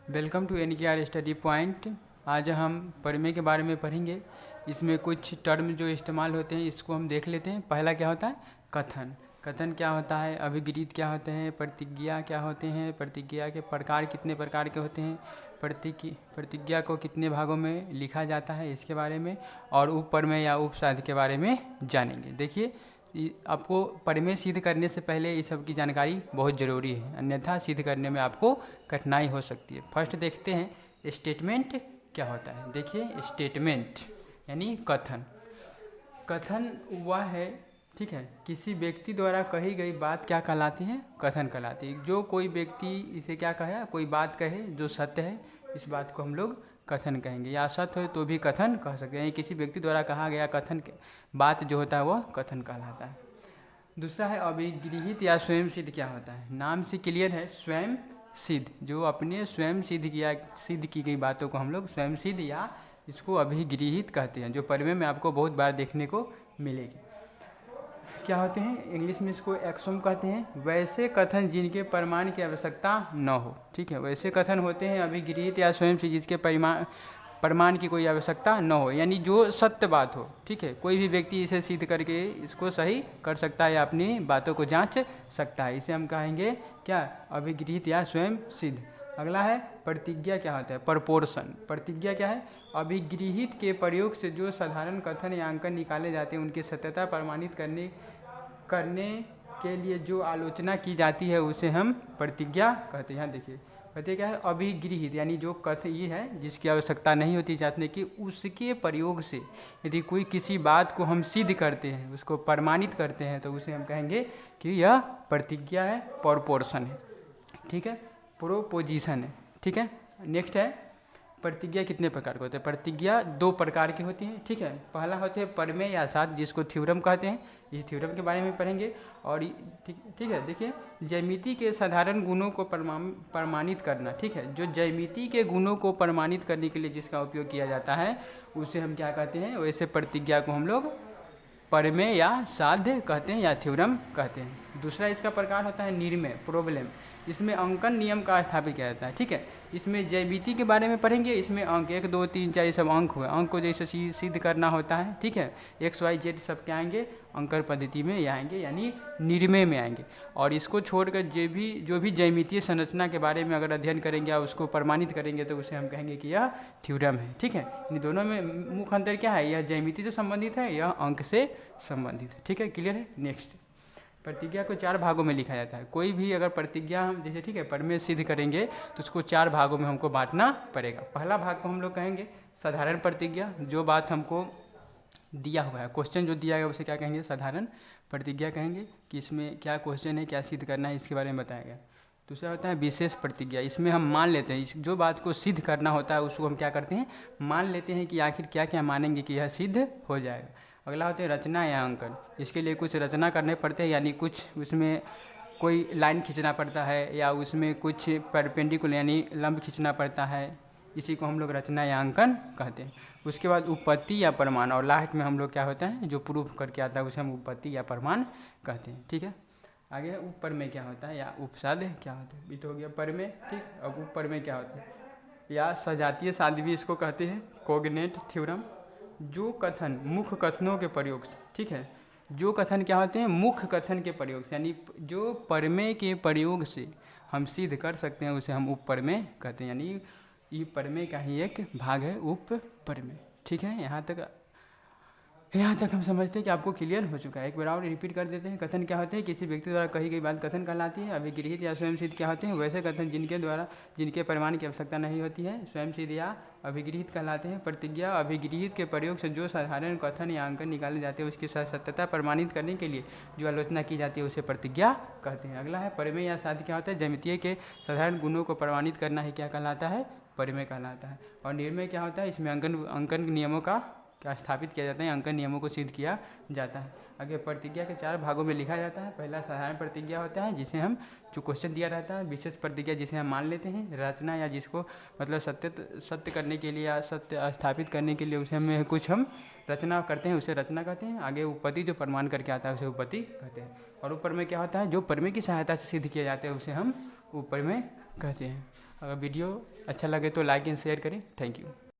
Welcome to NKR study point. आज हम परिमेय के बारे में पढ़ेंगे। इसमें कुछ टर्म जो इस्तेमाल होते हैं इसको हम देख लेते हैं। पहला क्या होता है? कथन। कथन क्या होता है? अभिगृहीत क्या होते हैं? प्रतिज्ञा क्या होते हैं? प्रतिज्ञा के प्रकार कितने प्रकार के होते हैं? प्रतिज्ञा को कितने भागों में लिखा जाता है इसके बारे में, और उपप्रमेय या उपसाध्य के बारे में जानेंगे। देखिए, आपको परिमेय सिद्ध करने से पहले इस सब की जानकारी बहुत ज़रूरी है, अन्यथा सिद्ध करने में आपको कठिनाई हो सकती है। फर्स्ट देखते हैं स्टेटमेंट क्या होता है। देखिए, स्टेटमेंट यानी कथन। कथन वह है, ठीक है, किसी व्यक्ति द्वारा कही गई बात क्या कहलाती है? कथन कहलाती है। जो कोई व्यक्ति इसे क्या कहे, कोई बात कहे जो सत्य है, इस बात को हम लोग कथन कहेंगे, या असत्य हो तो भी कथन कह सकते हैं। किसी व्यक्ति द्वारा कहा गया कथन बात जो होता है वह कथन कहलाता है। दूसरा है अभिगृहीत या स्वयं सिद्ध क्या होता है। नाम से क्लियर है, स्वयं सिद्ध, जो अपने स्वयं सिद्ध की गई बातों को हम लोग स्वयं सिद्ध या इसको अभिगृहीत कहते हैं, जो परिमेय में आपको बहुत बार देखने को मिलेगी। क्या होते हैं? इंग्लिश में इसको एक्सोम कहते हैं। वैसे कथन जिनके प्रमाण की आवश्यकता न हो, ठीक है, वैसे कथन होते हैं अभिगृहीत या स्वयं से जिसके प्रमाण की कोई आवश्यकता न हो, यानी जो सत्य बात हो, ठीक है, कोई भी व्यक्ति इसे सिद्ध करके इसको सही कर सकता है या अपनी बातों को जांच सकता है, इसे हम कहेंगे क्या? अभिगृहीत या स्वयं सिद्ध। अगला है प्रतिज्ञा क्या होता है? प्रपोर्शन। प्रतिज्ञा क्या है? अभिगृहीत के प्रयोग से जो साधारण कथन या अंकन निकाले जाते हैं उनकी सत्यता प्रमाणित करने के लिए जो आलोचना की जाती है उसे हम प्रतिज्ञा कहते हैं। यहाँ देखिए, कहते क्या है? अभिगृहीत यानी जो कथन ये है जिसकी आवश्यकता नहीं होती जांचने की, उसके प्रयोग से यदि कोई किसी बात को हम सिद्ध करते हैं, उसको प्रमाणित करते हैं, तो उसे हम कहेंगे कि यह प्रतिज्ञा है, प्रपोर्शन है, ठीक है, प्रोपोजिशन है, ठीक है। नेक्स्ट है प्रतिज्ञा कितने प्रकार के होते हैं? प्रतिज्ञा दो प्रकार की होती है, ठीक है। पहला होते हैं परिमेय या साध्य, जिसको थ्योरम कहते हैं। ये थ्योरम के बारे में पढ़ेंगे। और ठीक है, देखिए, ज्यामिति के साधारण गुणों को प्रमाणित करना, ठीक है, जो ज्यामिति के गुणों को प्रमाणित करने के लिए जिसका उपयोग किया जाता है उसे हम क्या कहते हैं? वैसे प्रतिज्ञा को हम लोग परिमेय या साध्य कहते हैं या थ्योरम कहते हैं। दूसरा इसका प्रकार होता है निर्मेय, प्रॉब्लम। इसमें अंकन नियम का स्थापित किया जाता है, ठीक है। इसमें ज्यामिति के बारे में पढ़ेंगे। इसमें अंक 1 2 3 4 ये सब अंक हुए, अंक को जैसे सिद्ध करना होता है, ठीक है। X Y Z सब क्या आएंगे? अंकन पद्धति में ये आएंगे, यानी निर्मेय में आएंगे। और इसको छोड़कर जो भी ज्यामितीय संरचना के बारे में अगर अध्ययन करेंगे या उसको प्रमाणित करेंगे तो उसे हम कहेंगे कि यह थ्योरम है, ठीक है। इन दोनों में मुख्य अंतर क्या है? यह ज्यामिति से संबंधित है, यह अंक से संबंधित है, ठीक है, क्लियर है। नेक्स्ट, प्रतिज्ञा को 4 भागों में लिखा जाता है। कोई भी अगर प्रतिज्ञा हम जैसे, ठीक है, परिमेय सिद्ध करेंगे तो उसको 4 भागों में हमको बांटना पड़ेगा। पहला भाग को हम लोग कहेंगे साधारण प्रतिज्ञा, जो बात हमको दिया हुआ है, क्वेश्चन जो दिया गया उसे क्या कहेंगे? साधारण प्रतिज्ञा कहेंगे, कि इसमें क्या क्वेश्चन है, क्या सिद्ध करना है, इसके बारे में बताया गया। दूसरा होता है विशेष प्रतिज्ञा। इसमें हम मान लेते हैं, जो बात को सिद्ध करना होता है उसको हम क्या करते हैं? मान लेते हैं कि आखिर क्या क्या मानेंगे कि यह सिद्ध हो जाएगा। अगला होता है रचना या अंकन। इसके लिए कुछ रचना करने पड़ते हैं, यानी कुछ उसमें कोई लाइन खींचना पड़ता है या उसमें कुछ परपेंडिकुलर यानी लंब खींचना पड़ता है, इसी को हम लोग रचना या अंकन कहते हैं। उसके बाद उपपत्ति या प्रमाण, और लास्ट में हम लोग क्या होता है जो प्रूफ करके आता है उसे हम उपपत्ति या प्रमाण कहते हैं, ठीक है। आगे उपप्रमेय क्या होता है या उपसाध्य क्या होता है? ये तो हो गया परिमेय, ठीक। अब उपप्रमेय क्या होता है या सजातीय साध्य भी इसको कहते हैं, कोग्नेट थ्योरम। जो कथन मुख्य कथनों के प्रयोग से, ठीक है, जो कथन क्या होते हैं? मुख्य कथन के प्रयोग से, यानी जो परिमेय के प्रयोग से हम सिद्ध कर सकते हैं उसे हम उपप्रमेय कहते हैं, यानी ये परिमेय का ही एक भाग है उपप्रमेय, ठीक है। यहाँ तक हम समझते हैं कि आपको क्लियर हो चुका है। एक बार और रिपीट कर देते हैं। कथन क्या होते हैं? किसी व्यक्ति द्वारा कही गई बात कथन कहलाती है। अभिगृहीत या स्वयं सिद्ध क्या होते हैं? वैसे कथन जिनके प्रमाण की आवश्यकता नहीं होती है, स्वयं सिद्ध या अभिगृहीत कहलाते हैं। प्रतिज्ञा अभिगृहीत के प्रयोग से जो साधारण कथन या अंकन निकाले जाते हैं उसकी सत्यता प्रमाणित करने के लिए जो आलोचना की जाती है उसे प्रतिज्ञा कहते हैं। अगला है परिमेय या साध्य क्या होता है? ज्यामितीय के साधारण गुणों को प्रमाणित करना ही क्या कहलाता है? परिमेय कहलाता है। और निर्मेय क्या होता है? इसमें अंकन नियमों का क्या स्थापित किया जाता है, अंकन नियमों को सिद्ध किया जाता है। आगे प्रतिज्ञा के 4 भागों में लिखा जाता है। पहला साधारण प्रतिज्ञा होता है, जिसे हम जो क्वेश्चन दिया रहता है। विशेष प्रतिज्ञा जिसे हम मान लेते हैं। रचना या जिसको मतलब सत्य करने के लिए या सत्य स्थापित करने के लिए उसे हम रचना करते हैं, उसे रचना कहते हैं। आगे उपपत्ति जो प्रमाण करके आता है उसे उपपत्ति कहते हैं। और ऊपर में क्या होता है? जो परिमेय की सहायता से सिद्ध किया जाता है उसे हम उपप्रमेय कहते हैं। अगर वीडियो अच्छा लगे तो लाइक एंड शेयर करें। Thank you.